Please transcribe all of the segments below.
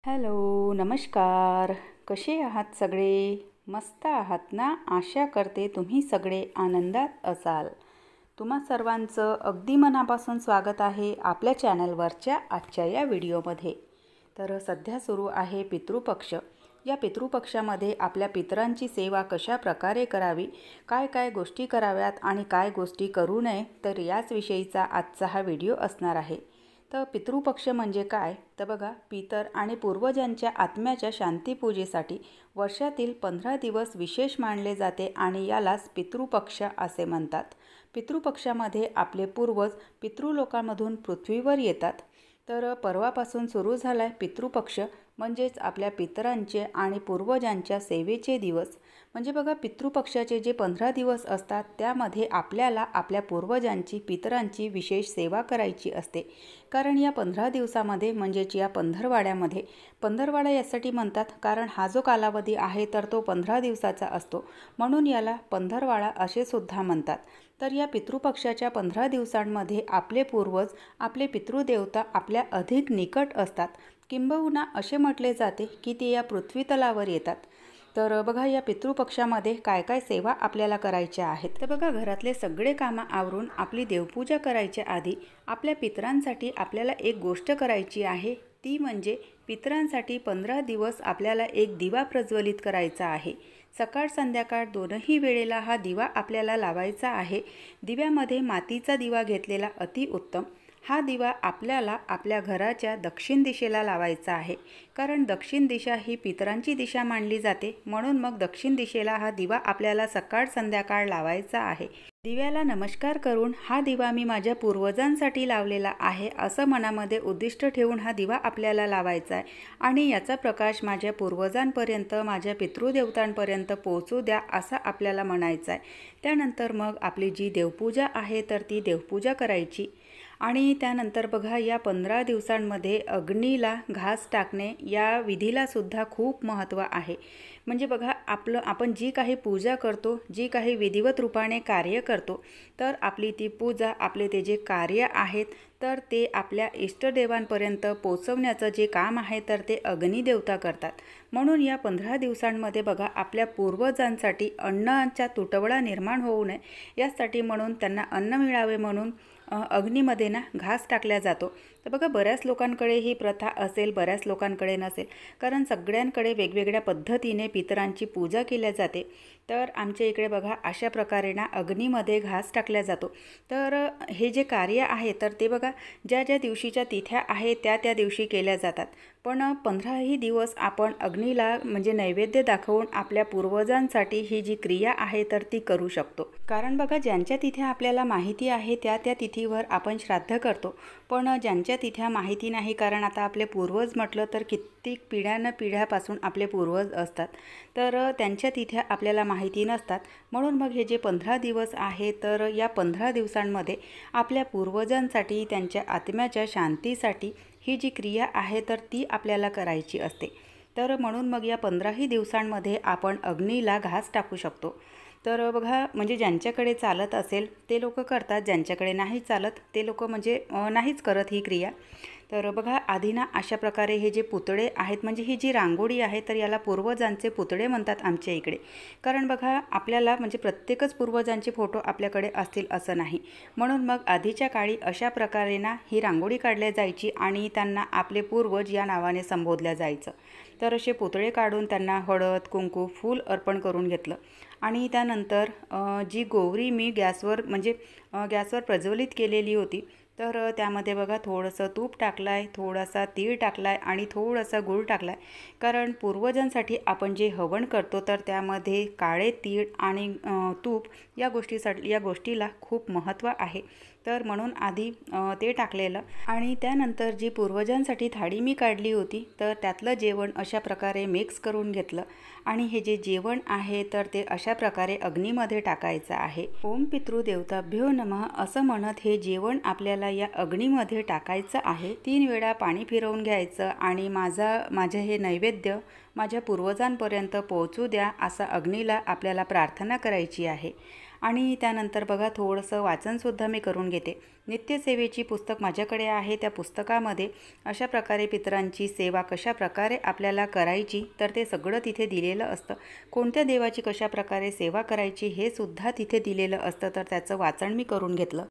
Hello, नमस्कार. कसे आहात सगळे? मस्त आहात ना? आशा करते तुम्ही सगळे आनंदात असाल. तुम्हा सर्वांचं अगदी मनापासून स्वागत आहे आपल्या चॅनलवरच्या आजच्या या व्हिडिओमध्ये. तर सध्या सुरू आहे पितृपक्ष. या पितृपक्षामध्ये आपल्या पितरांची सेवा कशा प्रकारे करावी, काय काय गोष्टी कराव्यात आणि काय गोष्टी करू नये, तर याच विषयीचा आजचा हा व्हिडिओ असणार आहे. तर पितृपक्ष म्हणजे काय? तर बघा, पितर आणि पूर्वजांच्या आत्म्याच्या शांतीपूजेसाठी वर्षातील 15 दिवस विशेष मानले जाते आणि यालाच पितृपक्ष असे म्हणतात. पितृपक्षामध्ये आपले पूर्वज पितृलोकामधून पृथ्वीवर येतात. तर परवापासून सुरू झाला आहे पितृपक्ष, म्हणजेच आपल्या पितरांचे आणि पूर्वजांच्या सेवेचे दिवस. म्हणजे बघा, पितृपक्षाचे जे 15 दिवस असतात त्यामध्ये आपल्याला आपल्या पूर्वजांची, पितरांची विशेष सेवा करायची असते. कारण या 15 दिवसामध्ये म्हणजेच या पंधरवाड्यामध्ये, पंधरवाडा यासाठी म्हणतात कारण हा जो कालावधी आहे तर तो 15 दिवसाचा असतो, म्हणून याला पंधरवाडा असे सुद्धा म्हणतात. तर या पितृपक्षाच्या 15 दिवसांमध्ये आपले पूर्वज, आपले पितृदेवता आपल्या अधिक निकट असतात. किंबहुना असे म्हटले जाते की ते या पृथ्वीतलावर येतात. तर बघा, या पितृपक्षामध्ये काय काय सेवा आपल्याला करायच्या आहेत. तर बघा, घरातले सगळे कामं आवरून आपली देवपूजा करायच्या आधी आपल्या पितरांसाठी आपल्याला एक गोष्ट करायची आहे. ती म्हणजे पितरांसाठी 15 दिवस आपल्याला एक दिवा प्रज्वलित करायचा आहे. सकाळ संध्याकाळ दोनही वेळेला हा दिवा आपल्याला लावायचा आहे. दिव्यामध्ये मातीचा दिवा घेतलेला अतिउत्तम. हा दिवा आपल्याला आपल्या घराच्या दक्षिण दिशेला लावायचा आहे. कारण दक्षिण दिशा ही पितरांची दिशा मानली जाते, म्हणून मग दक्षिण दिशेला हा दिवा आपल्याला सकाळ संध्याकाळ लावायचा आहे. दिव्याला नमस्कार करून हा दिवा मी माझ्या पूर्वजांसाठी लावलेला आहे असं मनामध्ये उद्दिष्ट ठेवून हा दिवा आपल्याला लावायचा आहे. आणि याचा प्रकाश माझ्या पूर्वजांपर्यंत, माझ्या पितृदेवतांपर्यंत पोहोचू द्या असं आपल्याला म्हणायचं आहे. त्यानंतर मग आपली जी देवपूजा आहे तर ती देवपूजा करायची. आणि त्यानंतर बघा, या 15 दिवसांमध्ये अग्नीला घास टाकणे या विधीलासुद्धा खूप महत्त्व आहे. म्हणजे बघा, आपण जी काही पूजा करतो, जी काही विधिवत रूपाने कार्य करतो, तर आपली ती पूजा, आपले ते जे कार्य आहेत तर ते आपल्या इष्टदेवांपर्यंत पोचवण्याचं जे काम आहे तर ते अग्निदेवता करतात. म्हणून या 15 दिवसांमध्ये बघा, आपल्या पूर्वजांसाठी अन्नाचा तुटवडा निर्माण होऊ नये यासाठी, म्हणून त्यांना अन्न मिळावे म्हणून अग्नीमध्ये ना घास टाकला जातो. तर बघा, बऱ्याच लोकांकडे ही प्रथा असेल, बऱ्याच लोकांकडे नसेल, कारण सगळ्यांकडे वेगवेगळ्या पद्धतीने पितरांची पूजा केल्या जाते. तर आमच्या इकडे बघा, अशा प्रकारे ना अग्नीमध्ये घास टाकला जातो. तर हे जे कार्य आहे तर ते बघा, ज्या ज्या दिवशीच्या तिथ्या आहेत त्या त्या दिवशी केल्या जातात. पण 15ही दिवस आपण अग्नीला म्हणजे नैवेद्य दाखवून आपल्या पूर्वजांसाठी ही जी क्रिया आहे तर ती करू शकतो. कारण बघा, ज्यांच्या तिथ्या आपल्याला माहिती आहे त्या त्या तिथीवर आपण श्राद्ध करतो. पण ज्यांच्या तिथ्या माहिती नाही, कारण आता आपले पूर्वज म्हटलं तर कित्येक पिढ्यापासून आपले पूर्वज असतात, तर त्यांच्या तिथ्या आपल्याला माहिती नसतात. म्हणून मग हे जे 15 दिवस आहे तर या 15 दिवसांमध्ये आपल्या पूर्वजांसाठी, त्यांच्या आत्म्याच्या शांतीसाठी ही जी क्रिया आहे तर ती आपल्याला करायची असते. तर म्हणून मग या 15ही दिवसांमध्ये आपण अग्नीला घास टाकू शकतो. तर बघा, म्हणजे ज्यांच्याकडे चालत असेल ते लोक करतात, ज्यांच्याकडे नाही चालत ते लोक म्हणजे नाहीच करत ही क्रिया. तर बघा, आधी ना अशा प्रकारे हे जे पुतळे आहेत, म्हणजे ही जी रांगोळी आहे तर याला पूर्वजांचे पुतळे म्हणतात आमच्या इकडे. कारण बघा, आपल्याला म्हणजे प्रत्येकच पूर्वजांचे फोटो आपल्याकडे असतील असं नाही, म्हणून मग आधीच्या काळी अशा प्रकारे ना ही रांगोळी काढल्या जायची आणि त्यांना आपले पूर्वज या नावाने संबोधल्या जायचं. तर असे पुतळे काढून त्यांना हळद, कुंकू, फूल अर्पण करून घेतलं. आणि त्यानंतर जी गोवरी मी गॅसवर प्रज्वलित केलेली होती तर त्यामध्ये बघा थोडंसं तूप टाकलं आहे, थोडासा तीळ टाकला आहे आणि थोडासा गूळ टाकला आहे. कारण पूर्वजांसाठी आपण जे हवन करतो तर त्यामध्ये काळे तीळ आणि तूप या गोष्टीला खूप महत्त्व आहे. तर म्हणून आधी ते टाकलेलं. आणि त्यानंतर जी पूर्वजांसाठी थाळी मी काढली होती तर त्यातलं जेवण अशा प्रकारे मिक्स करून घेतलं. आणि हे जे जेवण आहे तर ते अशा प्रकारे अग्नीमध्ये टाकायचं आहे. ओम पितृदेवताभ्यो नमः असं म्हणत हे जेवण आपल्याला या अग्नीमध्ये टाकायचं आहे. 3 वेळा पाणी फिरवून घ्यायचं आणि माझं हे नैवेद्य माझ्या पूर्वजांपर्यंत पोहोचू द्या असं अग्नीला आपल्याला प्रार्थना करायची आहे. आणि त्यानंतर बघा थोडंसं वाचनसुद्धा मी करून घेते. नित्यसेवेची पुस्तक माझ्याकडे आहे. त्या पुस्तकामध्ये अशा प्रकारे पितरांची सेवा कशा प्रकारे आपल्याला करायची तर ते सगळं तिथे दिलेलं असतं. कोणत्या देवाची कशा प्रकारे सेवा करायची हे सुद्धा तिथे दिलेलं असतं. तर त्याचं वाचन मी करून घेतलं.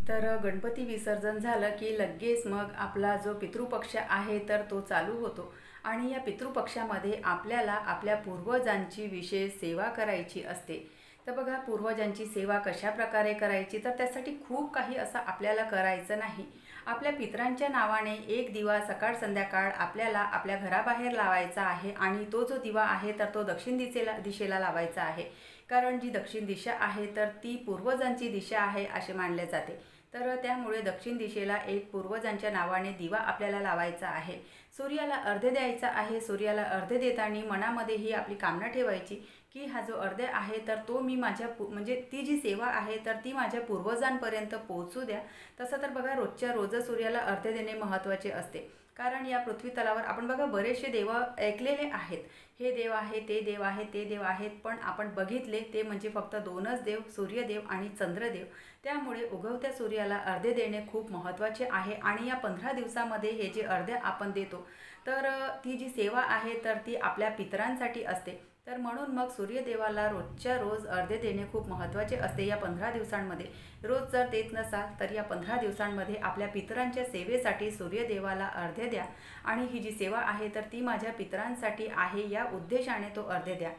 तर गणपती विसर्जन झालं की लगेच मग आपला जो पितृपक्ष आहे तर तो चालू होतो. आणि या पितृपक्षामध्ये आपल्याला आपल्या पूर्वजांची विशेष सेवा करायची असते. तर बघा पूर्वजांची सेवा कशा प्रकारे करायची तर त्यासाठी खूप काही असं आपल्याला करायचं नाही. आपल्या पितरांच्या नावाने एक दिवा सकाळ संध्याकाळ आपल्याला आपल्या घराबाहेर लावायचा आहे. आणि तो जो दिवा आहे तर तो दक्षिण दिशेला लावायचा आहे. कारण जी दक्षिण दिशा आहे तर ती पूर्वजांची दिशा आहे असे मानले जाते. तर त्यामुळे दक्षिण दिशेला एक पूर्वजांच्या नावाने दिवा आपल्याला लावायचा आहे. सूर्याला अर्घ्य द्यायचा आहे. सूर्याला अर्घ्य देताना मनामध्ये ही आपली कामना ठेवायची की हा जो अर्घ्य आहे तर तो मी माझ्या म्हणजे ती जी सेवा आहे तर ती माझ्या पूर्वजांपर्यंत पोहोचू द्या. तसं तर बघा रोजच्या रोज सूर्याला अर्घ्य देणे महत्त्वाचे असते. कारण या पृथ्वी तलावर आपण बघा बरेचसे देव ऐकलेले आहेत. हे देव आहे, ते देव आहे, ते देव आहेत, पण आपण बघितले ते म्हणजे फक्त दोनच देव, सूर्यदेव आणि चंद्रदेव. त्यामुळे उगवत्या सूर्याला अर्घ्य देणे खूप महत्त्वाचे आहे. आणि या 15 दिवसामध्ये हे जे अर्घ्य आपण देतो तर ती जी सेवा आहे तर ती आपल्या पितरांसाठी असते. तर म्हणून मग सूर्यदेवाला रोजच्या रोज अर्घ्य देणे खूप महत्त्वाचे असते. या 15 दिवसांमध्ये रोज जर देत नसाल तर या 15 दिवसांमध्ये आपल्या पितरांच्या सेवेसाठी सूर्यदेवाला अर्घ्य द्या. आणि ही जी सेवा आहे तर ती माझ्या पितरांसाठी आहे या उद्देशाने तो अर्घ्य द्या.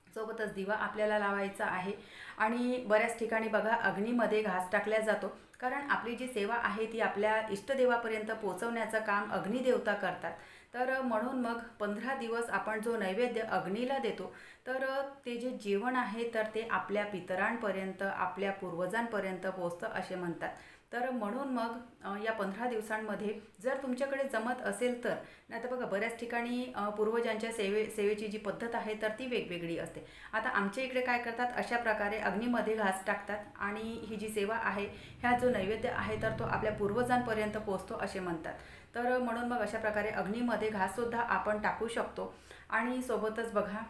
सोबतच दिवा आपल्याला लावायचा आहे. आणि बऱ्याच ठिकाणी बघा अग्नीमध्ये घास टाकला जातो. कारण आपली जी सेवा आहे ती आपल्या इष्टदेवापर्यंत पोहोचवण्याचं काम अग्निदेवता करतात. तर म्हणून मग 15 दिवस आपण जो नैवेद्य अग्नीला देतो तर ते जे जेवण आहे तर ते आपल्या पितरांपर्यंत आपल्या पूर्वजांपर्यंत पोहोचतं असे म्हणतात. तर म्हणून मग या 15 दिवसांमध्ये जर तुमच्याकडे जमत असेल तर, नाही तर बघा बऱ्याच ठिकाणी पूर्वजांच्या सेवेची जी पद्धत आहे तर ती वेगवेगळी असते. आता आमच्या इकडे काय करतात अशा प्रकारे अग्नीमध्ये घास टाकतात. आणि ही जी सेवा आहे ह्या जो नैवेद्य आहे तर तो आपल्या पूर्वजांपर्यंत पोहोचतो असे म्हणतात. तर म्हणून मग अशा प्रकारे अग्नीमध्ये घाससुद्धा आपण टाकू शकतो. आणि सोबतच बघा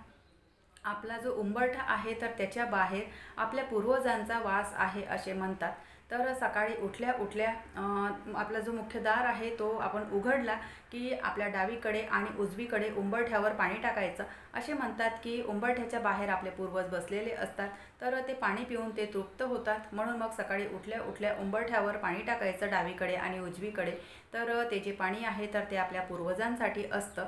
आपला जो उंबरठा आहे तर त्याच्या बाहेर आपल्या पूर्वजांचा वास आहे असे म्हणतात. तर सकाळी उठल्या उठल्या आपला जो मुख्य दार आहे तो आपण उघडला की आपल्या डावीकडे आणि उजवीकडे उंबरठ्यावर पाणी टाकायचं. असे म्हणतात की उंबरठ्याच्या बाहेर आपले पूर्वज बसलेले असतात तर ते पाणी पिऊन ते तृप्त होतात. म्हणून मग सकाळी उठल्या उठल्या उंबरठ्यावर पाणी टाकायचं डावीकडे आणि उजवीकडे. तर ते जे पाणी आहे तर ते आपल्या पूर्वजांसाठी असतं.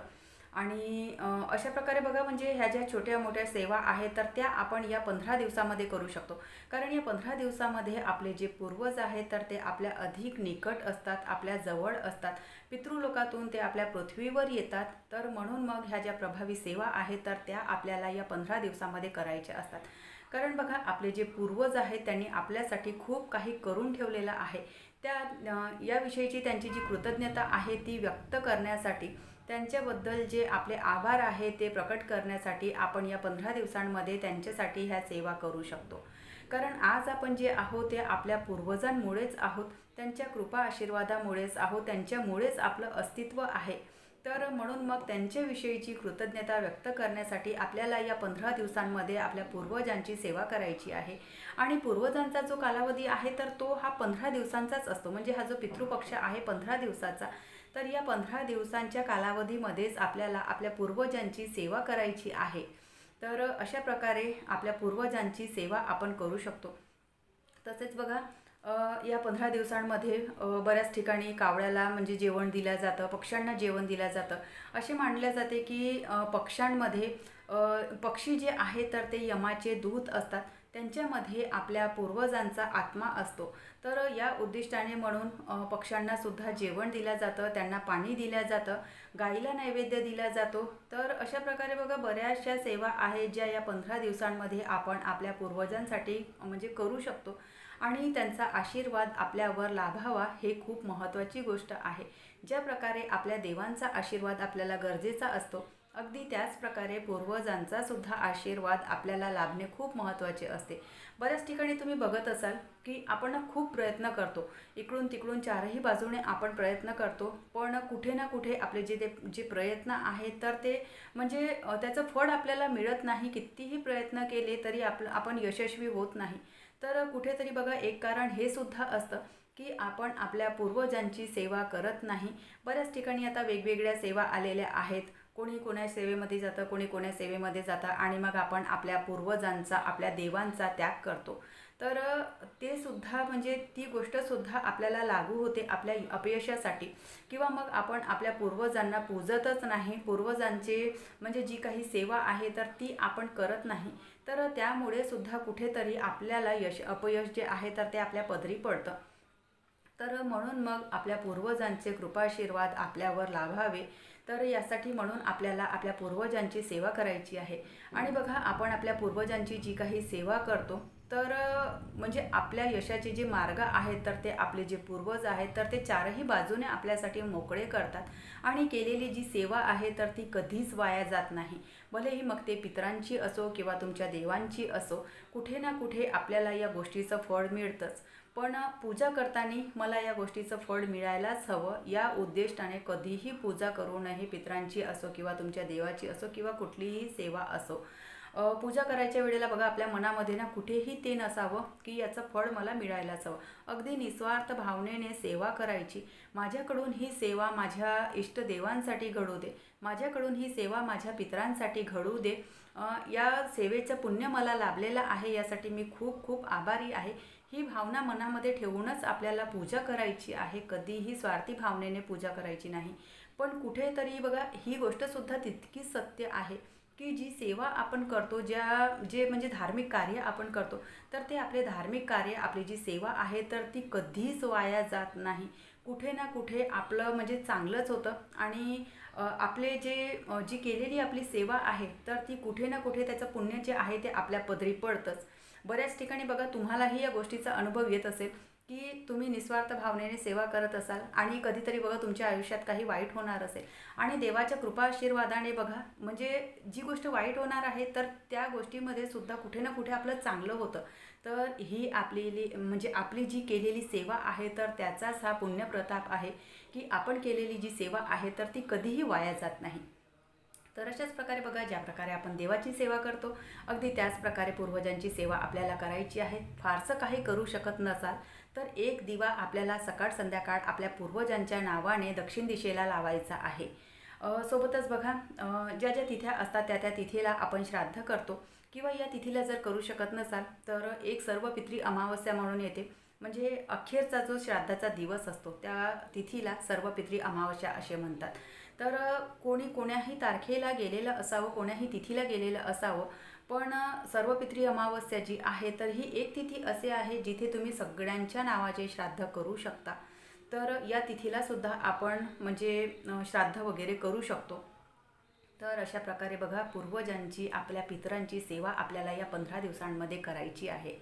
आणि अशा प्रकारे बघा म्हणजे ह्या ज्या छोट्या मोठ्या सेवा आहेत तर त्या आपण या 15 दिवसामध्ये करू शकतो. कारण या 15 दिवसामध्ये आपले जे पूर्वज आहेत तर ते आपल्या अधिक निकट असतात, आपल्या जवळ असतात. पितृलोकातून ते आपल्या पृथ्वीवर येतात. तर म्हणून मग ह्या ज्या प्रभावी सेवा आहेत तर त्या आपल्याला या 15 दिवसामध्ये करायच्या असतात. कारण बघा आपले जे पूर्वज आहेत त्यांनी आपल्यासाठी खूप काही करून ठेवलेलं आहे. याविषयीची त्यांची जी कृतज्ञता आहे ती व्यक्त करण्यासाठी, त्यांच्याबद्दल जे आपले आभार आहे ते प्रकट करण्यासाठी आपण या 15 दिवसांमध्ये त्यांच्यासाठी ह्या सेवा करू शकतो. कारण आज आपण जे आहोत ते आपल्या पूर्वजांमुळेच आहोत, त्यांच्या कृपा आशीर्वादामुळेच आहोत, त्यांच्यामुळेच आपलं अस्तित्व आहे. तर म्हणून मग त्यांच्याविषयीची कृतज्ञता व्यक्त करण्यासाठी आपल्याला या 15 दिवसांमध्ये आपल्या पूर्वजांची सेवा करायची आहे. आणि पूर्वजांचा जो कालावधी आहे तर तो हा 15 दिवसांचाच असतो. म्हणजे हा जो पितृपक्ष आहे 15 दिवसाचा. तर या 15 दिवसांच्या कालावधीमध्येच आपल्याला आपल्या पूर्वजांची सेवा करायची आहे. तर अशा प्रकारे आपल्या पूर्वजांची सेवा आपण करू शकतो. तसेच बघा या 15 दिवसांमध्ये बऱ्याच ठिकाणी कावळ्याला म्हणजे जेवण दिलं जातं, पक्ष्यांना जेवण दिलं जातं. असे मानले जाते की पक्ष्यांमध्ये पक्षी जे आहे तर ते यमाचे दूत असतात, त्यांच्यामध्ये आपल्या पूर्वजांचा आत्मा असतो. तर या उद्दिष्टाने म्हणून पक्ष्यांना सुद्धा जेवण दिलं जातं, त्यांना पाणी दिलं जातं, गाईला नैवेद्य दिला जातो. तर अशा प्रकारे बघा बऱ्याचशा सेवा आहेत ज्या या 15 दिवसांमध्ये आपण आपल्या पूर्वजांसाठी म्हणजे करू शकतो. आणि त्यांचा आशीर्वाद आपल्यावर लाभावा हे खूप महत्त्वाची गोष्ट आहे. ज्या प्रकारे आपल्या देवांचा आशीर्वाद आपल्याला गरजेचा असतो अगदी त्याच प्रकारे पूर्वजांचा सुद्धा आशीर्वाद आपल्याला लाभणे खूप महत्त्वाचे असते. बऱ्याच ठिकाणी तुम्ही बघत असाल की आपण खूप प्रयत्न करतो, इकडून तिकडून चारही बाजूने आपण प्रयत्न करतो, पण कुठे ना कुठे आपले जे प्रयत्न आहेत तर ते म्हणजे त्याचं फळ आपल्याला मिळत नाही. कितीही प्रयत्न केले तरी आपण यशस्वी होत नाही. तर कुठेतरी बघा एक कारण हे सुद्धा असतं की आपण आपल्या पूर्वजांची सेवा करत नाही. बऱ्याच ठिकाणी आता वेगवेगळ्या सेवा आलेल्या आहेत. कोणी कोण्या सेवेमध्ये जातं, कोणी कोण्या सेवेमध्ये जातं आणि मग आपण आपल्या पूर्वजांचा, आपल्या देवांचा त्याग करतो. तर ते सुद्धा म्हणजे ती गोष्टसुद्धा आपल्याला लागू होते आपल्या अपयशासाठी. किंवा मग आपण आपल्या पूर्वजांना पूजतच नाही, पूर्वजांचे म्हणजे जी काही सेवा आहे तर ती आपण करत नाही. तर त्यामुळे सुद्धा कुठेतरी आपल्याला अपयश जे आहे तर ते आपल्या पदरी पडतं. तर म्हणून मग आपल्या पूर्वजांचे कृपाशीर्वाद आपल्यावर लाभावे, तर यासाठी म्हणून आपल्याला आपल्या पूर्वजांची सेवा करायची आहे. आणि बघा आपण आपल्या पूर्वजांची जी काही सेवा करतो तर म्हणजे आपल्या यशाचे जे मार्ग आहेत तर ते आपले जे पूर्वज आहेत तर ते चारही बाजूने आपल्यासाठी मोकळे करतात आणि केलेली जी सेवा आहे तर ती कधीच वाया जात नाही. भलेही मग ते पितरांची असो किंवा तुमच्या देवांची असो, कुठे ना कुठे आपल्याला या गोष्टीचं फळ मिळतंच. पण पूजा करताना मला या गोष्टीचं फळ मिळायलाच हवं या उद्दिष्टाने कधीही पूजा करू नये, पितरांची असो किंवा तुमच्या देवाची असो किंवा कुठलीही सेवा असो. पूजा करायच्या वेळेला बघा आपल्या मनामध्ये ना कुठेही ते नसावं की याचं फळ मला मिळायलाच हवं. अगदी निस्वार्थ भावनेने सेवा करायची. माझ्याकडून ही सेवा माझ्या इष्टदेवांसाठी घडू दे, माझ्याकडून ही सेवा माझ्या पितरांसाठी घडू दे. या सेवेचं पुण्य मला लाभलेलं आहे, यासाठी मी खूप खूप आभारी आहे. ही भावना मनामध्ये ठेवूनच आपल्याला पूजा करायची आहे. कधीही स्वार्थी भावनेने पूजा करायची नाही. पण कुठेतरी बघा ही गोष्टसुद्धा तितकीच सत्य आहे की जी सेवा आपण करतो, जे म्हणजे धार्मिक कार्य आपण करतो तर ते आपले धार्मिक कार्य, आपली जी सेवा आहे तर ती कधीच वाया जात नाही. कुठे ना कुठे आपलं म्हणजे चांगलंच होतं आणि आपले जी केलेली आपली सेवा आहे तर ती कुठे ना कुठे त्याचं पुण्य जे आहे ते आपल्या पदरी पडतंच. बऱ्याच ठिकाणी बघा तुम्हालाही या गोष्टीचा अनुभव येत असेल की तुम्ही निस्वार्थ भावनेने सेवा करत असाल आणि कधीतरी बघा तुमच्या आयुष्यात काही वाईट होणार असेल आणि देवाच्या कृपा आशीर्वादाने बघा म्हणजे जी गोष्ट वाईट होणार आहे तर त्या गोष्टीमध्ये सुद्धा कुठे ना कुठे आपलं चांगलं होतं. तर ही म्हणजे आपली जी केलेली सेवा आहे तर त्याचाच हा पुण्यप्रताप आहे की आपण केलेली जी सेवा आहे तर ती कधीही वाया जात नाही. तर अशाच प्रकारे बघा ज्या प्रकारे आपण देवाची सेवा करतो अगदी त्याच प्रकारे पूर्वजांची सेवा आपल्याला करायची आहे. फारसं काही करू शकत नसाल तर एक दिवा आपल्याला सकाळ संध्याकाळ आपल्या पूर्वजांच्या नावाने दक्षिण दिशेला लावायचा आहे. सोबतच बघा ज्या ज्या तिथ्या असतात त्या त्या तिथीला आपण श्राद्ध करतो किंवा या तिथीला जर करू शकत नसाल तर एक सर्वपित्री अमावस्या म्हणून येते, म्हणजे अखेरचा जो श्राद्धाचा दिवस असतो त्या तिथीला सर्वपित्री अमावस्या असे म्हणतात. तर कोणी कोण्याही तारखेला गेलेलं असावं, कोण्याही तिथीला गेलेलं असावं, पण सर्वपित्री अमावस्या जी आहे तर ही एक तिथी असे आहे जिथे तुम्ही सगळ्यांच्या नावाचे श्राद्ध करू शकता. तर या तिथीला सुद्धा आपण म्हणजे श्राद्ध वगैरे करू शकतो. तर अशा प्रकारे बघा पूर्वजांची, आपल्या पितरांची सेवा आपल्याला या 15 दिवसांमध्ये करायची आहे.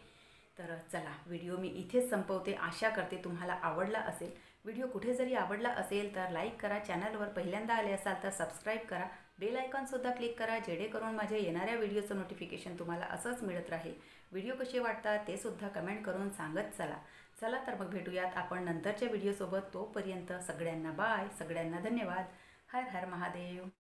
तर चला व्हिडिओ मी इथेच संपवते. आशा करते तुम्हाला आवडला असेल. व्हिडिओ कुठे जरी आवडला असेल तर लाईक करा, चॅनलवर पहिल्यांदा आले असाल तर सबस्क्राईब करा, बेल आयकॉनसुद्धा क्लिक करा जेणेकरून माझ्या येणाऱ्या व्हिडिओचं नोटिफिकेशन तुम्हाला असंच मिळत राहील. व्हिडिओ कसे वाटतात ते सुद्धा कमेंट करून सांगत चला. चला तर मग भेटूयात आपण नंतरच्या व्हिडिओसोबत. तोपर्यंत सगळ्यांना बाय, सगळ्यांना धन्यवाद. हर हर महादेव.